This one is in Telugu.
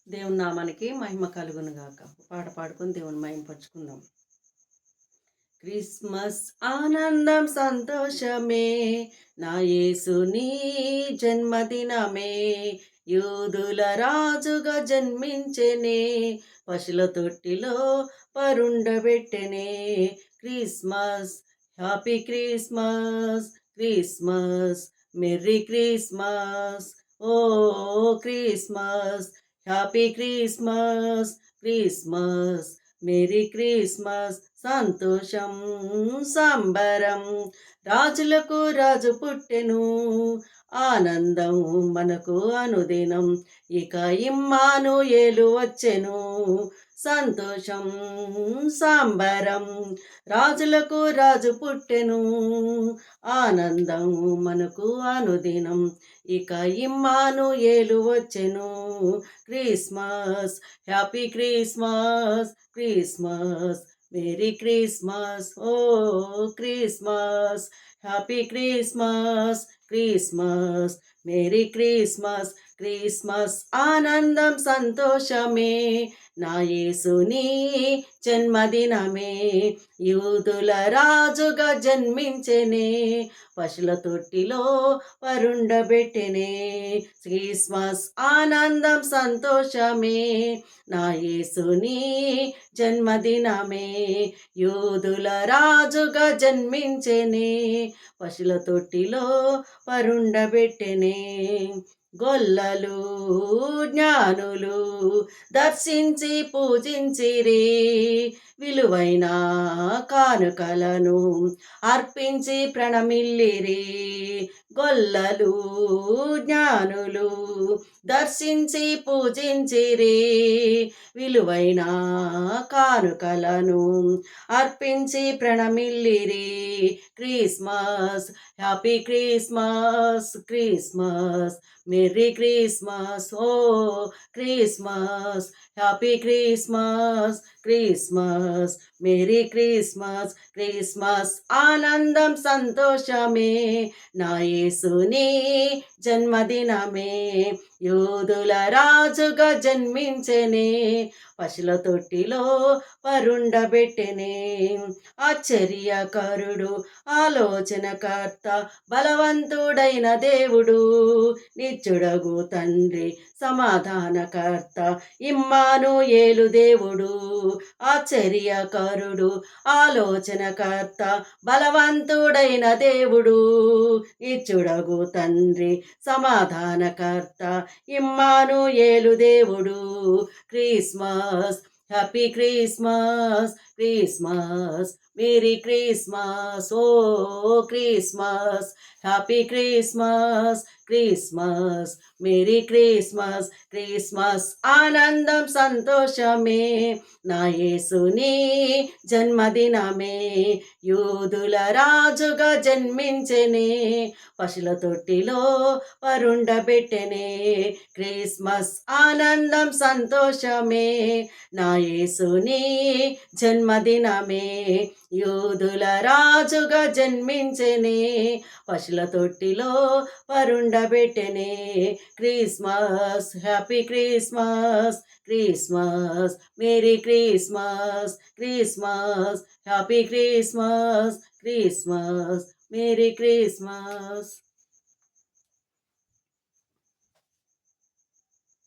దేవుని నామానికి మహిమ కలుగును గాక. పాట పాడుకొని దేవుని మహిమపరుచుకుందాం. క్రిస్మస్ ఆనందం సంతోషమే, నా యేసుని జన్మదినమే. యూదుల రాజుగా జన్మించెనే, పశుల తొట్టిలో పరుండబెట్టెనే. Christmas, happy Christmas, Christmas, merry Christmas. ఓ Christmas, happy Christmas, Christmas, merry Christmas. సంతోషం సంబరం, రాజులకు రాజు పుట్టెను, ఆనందం మనకు అనుదినం. ఇక ఇమ్మానుయేలు వచ్చెను, సంతోషం సంబరం, రాజులకు రాజు పుట్టెను, ఆనందం మనకు అనుదినం. ఇక ఇమ్మానుయేలు వచ్చెను. Christmas, happy Christmas, Christmas, merry Christmas. ఓ Christmas, happy Christmas, Christmas, merry Christmas. Christmas ఆనందం సంతోషమే, నా యేసుని జన్మదినమే. యూదుల రాజుగా జన్మించెనే, పశుల తొట్టిలో పరుండబెట్టెనే. క్రిస్మస్ ఆనందం సంతోషమే, నా యేసుని జన్మదినమే. యూదుల రాజుగా జన్మించెనే, పశుల తొట్టిలో పరుండబెట్టెనే. గొల్లలు జ్ఞానులు దర్శించి పూజించిరి, విలువైన కానుకలను అర్పించి ప్రణమిల్లిరి. గొల్లలు జ్ఞానులు దర్శించి పూజించిరి, విలువైన కానుకలను అర్పించి ప్రణమిల్లిరి. Christmas, happy Christmas, Christmas, merry Christmas. ఓ Christmas, happy Christmas, Christmas, merry Christmas. Christmas ఆనందం సంతోషమే, నా యేసుని జన్మదినమే. యూదుల రాజుగా జన్మించెనే, పశుల తొట్టిలో పరుండబెట్టెనే. ఆశ్చర్యకరుడు, ఆలోచనకర్త, బలవంతుడైన దేవుడు, నిత్యుడగు తండ్రి, సమాధానకర్త, ఇమ్మానుయేలు దేవుడు. ఆశ్చర్యకరుడు, ఆలోచనకర్త, బలవంతుడైన దేవుడు, నిత్యుడగు తండ్రి, సమాధానకర్త, ఇమ్మానుయేలు దేవుడు. Christmas, happy Christmas, Christmas, merry Christmas. ఓ Christmas, happy Christmas, Christmas, merry Christmas. Christmas ఆనందం సంతోషమే, నా యేసుని జన్మదినమే. యూదుల రాజుగా జన్మించెనే, పశుల తొట్టిలో పరుండబెట్టెనే. క్రిస్మస్ ఆనందం సంతోషమే, నా యేసుని జన్మదినమే. యూదుల రాజుగా జన్మించెనే, పశుల తొట్టిలో పరుండబెట్టెనే. Christmas, happy Christmas, Christmas, merry Christmas. Christmas, happy Christmas, Christmas, merry Christmas.